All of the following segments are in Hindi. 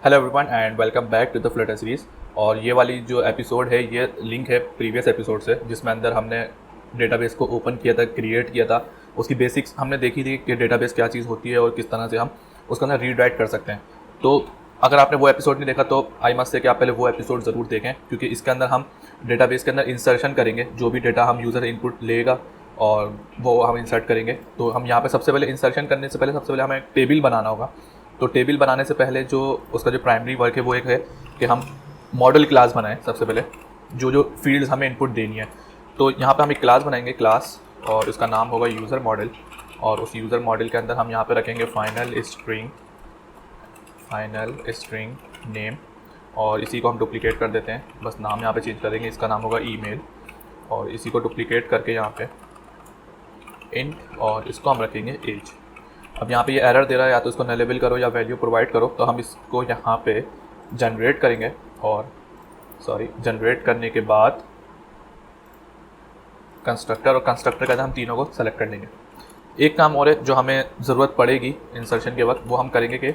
Hello everyone and welcome back to the Flutter series. और ये वाली जो एपिसोड है ये लिंक है प्रीवियस एपिसोड से, जिसमें अंदर हमने डेटाबेस को ओपन किया था, क्रिएट किया था। उसकी बेसिक्स हमने देखी थी कि डेटाबेस क्या चीज़ होती है और किस तरह से हम उसका अंदर रीड राइट कर सकते हैं। तो अगर आपने वो एपिसोड नहीं देखा तो आई मस्ट से कि आप पहले वो एपिसोड ज़रूर देखें, क्योंकि इसके अंदर हम डेटाबेस के अंदर इंसर्शन करेंगे। जो भी डेटा हम यूज़र इनपुट लेगा और वो हम इंसर्ट करेंगे। तो हम यहाँ पे सबसे पहले इंसर्शन करने से पहले सबसे पहले हमें टेबल बनाना होगा। तो टेबल बनाने से पहले जो उसका जो प्राइमरी वर्क है वो एक है कि हम मॉडल क्लास बनाएं। सबसे पहले जो जो फील्ड्स हमें इनपुट देनी है, तो यहाँ पे हम एक क्लास बनाएंगे क्लास, और इसका नाम होगा यूज़र मॉडल। और उस यूज़र मॉडल के अंदर हम यहाँ पे रखेंगे फाइनल स्ट्रिंग नेम, और इसी को हम डुप्लिकेट कर देते हैं। बस नाम यहाँ पे चेंज करेंगे, इसका नाम होगा ईमेल, और इसी को डुप्लिकेट करके यहाँ पे इंट, और इसको हम रखेंगे एज। अब यहाँ पे ये एरर दे रहा है, या तो इसको नलेबल करो या वैल्यू प्रोवाइड करो। तो हम इसको यहाँ पे जनरेट करेंगे, और जनरेट करने के बाद कंस्ट्रक्टर, और कंस्ट्रक्टर के अंदर हम तीनों को सेलेक्ट कर लेंगे। एक काम और है जो हमें ज़रूरत पड़ेगी इंसर्शन के वक्त, वो हम करेंगे कि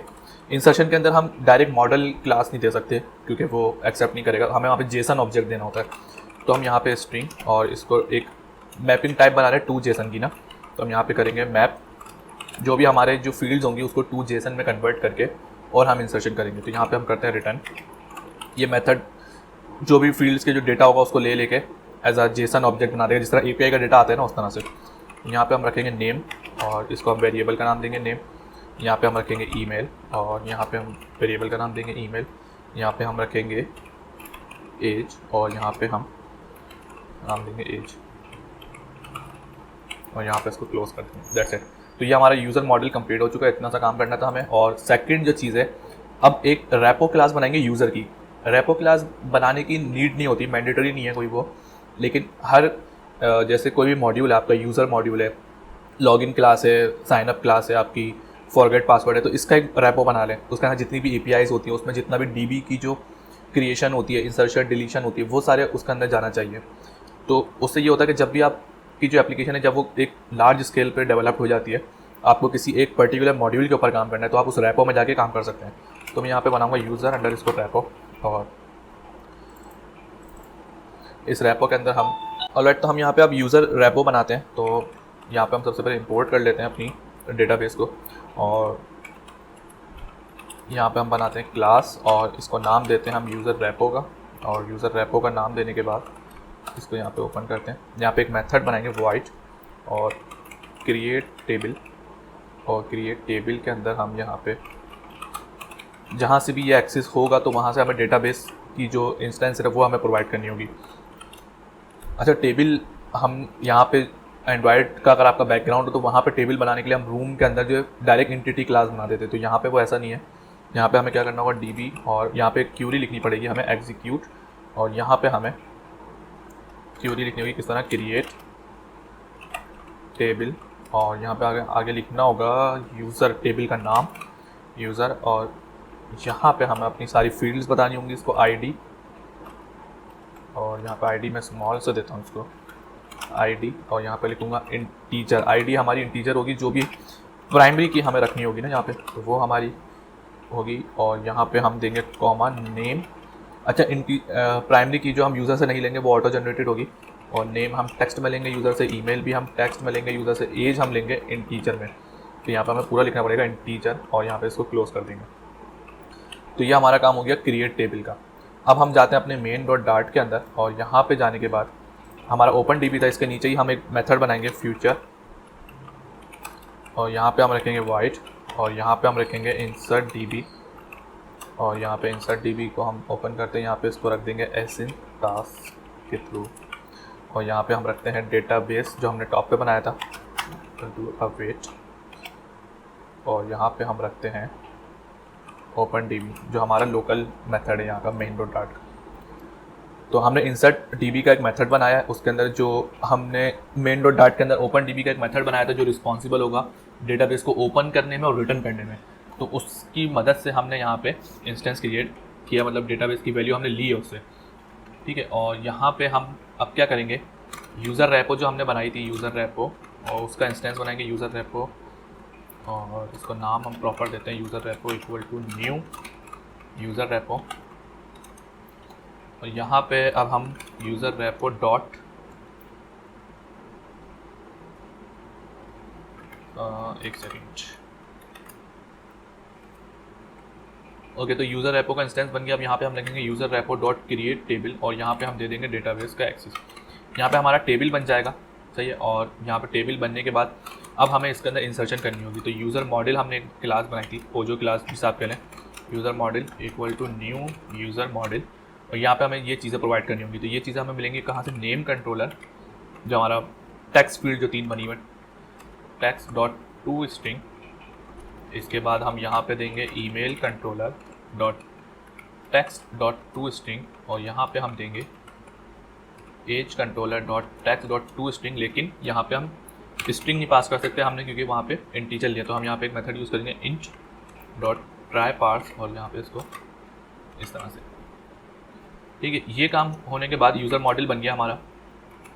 इंसर्शन के अंदर हम डायरेक्ट मॉडल क्लास नहीं दे सकते, क्योंकि वो एक्सेप्ट नहीं करेगा। हमें वहाँ पे जेसन ऑब्जेक्ट देना होता है। तो हम यहाँ पे स्ट्रिंग, और इसको एक मैपिंग टाइप बना रहे हैं 2JSON की ना। तो हम यहाँ पे करेंगे मैप, जो भी हमारे जो फील्ड्स होंगी उसको 2JSON में कन्वर्ट करके और हम इंसर्शन करेंगे। तो यहाँ पे हम करते हैं रिटर्न। ये मेथड जो भी फील्ड्स के जो डेटा होगा उसको ले लेके एज अ जेसन ऑब्जेक्ट बना देगा, जिस तरह API का डेटा आता है ना उस तरह से। यहाँ पे हम रखेंगे नेम, और इसको हम वेरिएबल का नाम देंगे नेम। यहाँ पे हम रखेंगे ईमेल, और यहाँ पे हम वेरिएबल का नाम देंगे ईमेल। यहाँ पे हम रखेंगे एज, और यहाँ पे हम नाम देंगे एज, और यहाँ पे इसको क्लोज कर देंगे। That's it. तो ये हमारा यूज़र मॉडल कंप्लीट हो चुका है। इतना सा काम करना था हमें। और सेकंड जो चीज़ है, अब एक रैपो क्लास बनाएंगे यूज़र की। रैपो क्लास बनाने की नीड नहीं होती, मैंडेटरी नहीं है कोई वो, लेकिन हर जैसे कोई भी मॉड्यूल है आपका, यूज़र मॉड्यूल है, लॉगिन क्लास है, साइनअप क्लास है आपकी, फॉरगेट पासवर्ड है, तो इसका एक रैपो बना लें। उसके अंदर जितनी भी APIs होती है, उसमें जितना भी DB की जो क्रिएशन होती है, इंसर्शन डिलीशन होती है, वो सारे उसके अंदर जाना चाहिए। तो उससे ये होता है कि जब भी आप की जो एप्लीकेशन है, जब वो एक लार्ज स्केल पे डेवलप हो जाती है, आपको किसी एक पर्टिकुलर मॉड्यूल के ऊपर काम करना है, तो आप उस रैपो में जाके काम कर सकते हैं। तो मैं यहाँ पे बनाऊंगा यूज़र अंडर इसको रैपो, और इस रैपो के अंदर हम ऑलराइट। तो हम यहाँ पे अब यूज़र रैपो बनाते हैं। तो यहाँ पे हम सबसे पहले इंपोर्ट कर लेते हैं अपनी डेटाबेस को, और यहाँ पे हम बनाते हैं क्लास, और इसको नाम देते हैं हम यूज़र रैपो का। और यूज़र रैपो का नाम देने के बाद इसको यहाँ पे ओपन करते हैं। यहाँ पे एक मेथड बनाएंगे वॉइड, और क्रिएट टेबल, और क्रिएट टेबल के अंदर हम यहाँ पे जहाँ से भी ये एक्सेस होगा तो वहाँ से हमें डेटाबेस की जो इंस्टेंस है वो हमें प्रोवाइड करनी होगी। अच्छा, टेबल हम यहाँ पे एंड्रॉयड का अगर आपका बैकग्राउंड हो तो वहाँ पे टेबल बनाने के लिए हम रूम के अंदर जो डायरेक्ट एंटिटी क्लास बना देते। तो यहाँ पे वो ऐसा नहीं है। यहाँ पे हमें क्या करना होगा, DB, और यहाँ पे क्यूरी लिखनी पड़ेगी हमें एग्जीक्यूट, और यहाँ पे हमें क्यूरी लिखनी होगी किस तरह, क्रिएट टेबल, और यहाँ पे आगे लिखना होगा यूज़र टेबल का नाम यूज़र, और यहाँ पे हमें अपनी सारी फील्ड्स बतानी होंगी। इसको ID, और यहाँ पे ID मैं स्मॉल से देता हूँ इसको ID, और यहाँ पे लिखूँगा इंटीजर। ID हमारी इंटीजर होगी, जो भी प्राइमरी की हमें रखनी होगी ना यहाँ पे, तो वो हमारी होगी। और यहाँ पे हम देंगे कॉमा नेम। अच्छा, प्राइमरी की जो हम यूज़र से नहीं लेंगे वो ऑटो जनरेटेड होगी, और नेम हम टेक्स्ट में लेंगे यूज़र से, ईमेल भी हम टेक्स्ट में लेंगे यूज़र से, एज हम लेंगे इंटीजर में। तो यहाँ पे हमें पूरा लिखना पड़ेगा इंटीजर, और यहाँ पे इसको क्लोज कर देंगे। तो ये हमारा काम हो गया क्रिएट टेबल का। अब हम जाते हैं अपने main.dart के अंदर, और यहाँ पे जाने के बाद हमारा ओपन DB था, इसके नीचे ही हम एक मेथड बनाएंगे फ्यूचर, और यहाँ पे हम रखेंगे वाइड, और यहाँ पे हम रखेंगे इंसर्ट DB, और यहाँ पे इंसर्ट DB को हम ओपन करते हैं। यहाँ पे इसको रख देंगे एसिन टास्क के थ्रू, और यहाँ पे हम रखते हैं डेटाबेस जो हमने टॉप पे बनाया था, डू अवेट, और यहाँ पे हम रखते हैं ओपन DB जो हमारा लोकल मेथड है यहाँ का main.dart। तो हमने इंसर्ट DB का एक मेथड बनाया है, उसके अंदर जो हमने main.dart के अंदर ओपन DB का एक मेथड बनाया था जो रिस्पॉन्सिबल होगा डेटाबेस को ओपन करने में और रिटर्न करने में। तो उसकी मदद से हमने यहाँ पे इंस्टेंस क्रिएट किया, मतलब डेटाबेस की वैल्यू हमने ली है उससे, ठीक है। और यहाँ पे हम अब क्या करेंगे, यूज़र रैपो जो हमने बनाई थी यूज़र रैपो, और उसका इंस्टेंस बनाएंगे यूज़र रैपो, और इसको नाम हम प्रॉपर देते हैं user repo equal to new. User repo, और यहाँ पे अब हम यूज़र रेपो डॉट एक सेकेंड, ओके, तो यूज़र रेपो का इंस्टेंस बन गया। अब यहाँ पे हम लिखेंगे user repo dot create table, और यहाँ पे हम दे देंगे डेटाबेस का एक्सेस। यहाँ पे हमारा टेबल बन जाएगा, सही है। और यहाँ पे टेबल बनने के बाद अब हमें इसके अंदर इंसर्शन करनी होगी। तो यूज़र मॉडल हमने एक क्लास बनाई थी, वो जो क्लास हिसाब के लें, user model equal to new user model, और यहाँ पे हमें ये चीज़ें प्रोवाइड करनी होंगी। तो ये चीज़ें हमें मिलेंगी कहाँ से, नेम कंट्रोलर, जो हमारा टेक्स्ट फील्ड जो 3 बनी हुई, टेक्स्ट डॉट टू स्ट्रिंग। इसके बाद हम यहाँ पे देंगे email controller dot text dot to string, और यहाँ पे हम देंगे age controller dot text dot to string. लेकिन यहाँ पे हम स्ट्रिंग नहीं पास कर सकते हमने, क्योंकि वहाँ पे इंटीजर लिया। तो हम यहाँ पे एक मेथड यूज़ करेंगे इंट डॉट ट्राई पार्स, और यहाँ पे इसको इस तरह से, ठीक है। ये काम होने के बाद यूज़र मॉडल बन गया हमारा।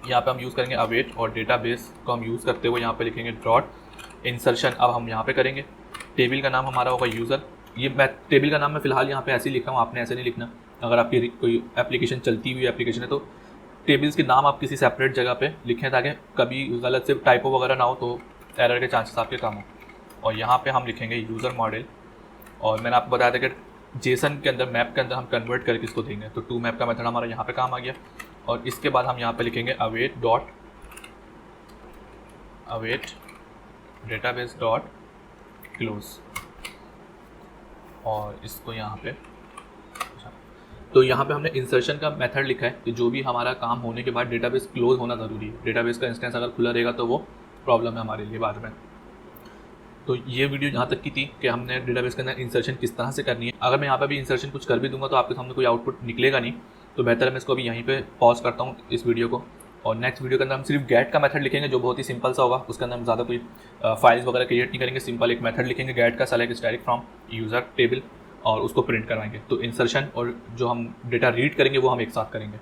यहाँ पे हम यूज़ करेंगे अवेट, और डेटाबेस को हम यूज़ करते हुए यहाँ पे लिखेंगे डॉट इंसर्शन। अब हम यहाँ पे करेंगे, टेबल का नाम हमारा होगा यूज़र। ये मैं टेबल का नाम मैं फ़िलहाल यहाँ पे ऐसे ही लिख रहा हूँ, आपने ऐसे नहीं लिखना। अगर आपकी कोई एप्लीकेशन चलती हुई एप्लीकेशन है तो टेबल्स के नाम आप किसी सेपरेट जगह पे लिखें, ताकि कभी गलत से टाइपो वगैरह ना हो, तो एरर के चांसेस आपके कम हो। और यहाँ पे हम लिखेंगे यूज़र मॉडल, और मैंने आपको बताया था कि जेसन के अंदर, मैप के अंदर हम कन्वर्ट करके इसको देंगे। तो टू मैप का मेथड हमारा यहाँ पे काम आ गया। और इसके बाद हम यहाँ पे लिखेंगे await dot await database dot close, और इसको यहाँ पे, तो यहाँ पे हमने इंसर्शन का मेथड लिखा है कि जो भी हमारा काम होने के बाद डेटाबेस क्लोज होना ज़रूरी है। डेटाबेस का इंस्टेंस अगर खुला रहेगा तो वो प्रॉब्लम है हमारे लिए बाद में। तो ये वीडियो यहाँ तक की थी कि हमने डेटाबेस के अंदर इंसर्शन किस तरह से करनी है। अगर मैं यहाँ पे भी इंसर्शन कुछ कर भी दूंगा तो आपके सामने कोई आउटपुट निकलेगा नहीं, तो बेहतर है मैं इसको अभी यहीं पे पॉज करता हूँ इस वीडियो को। और नेक्स्ट वीडियो के अंदर हम सिर्फ गेट का मेथड लिखेंगे, जो बहुत ही सिंपल सा होगा। उसके अंदर हम ज़्यादा कोई फाइल्स वगैरह क्रिएट नहीं करेंगे, सिंपल एक मेथड लिखेंगे गेट का, select static from user table, और उसको प्रिंट कराएंगे। तो इंसर्शन और जो हम डेटा रीड करेंगे वो हम एक साथ करेंगे।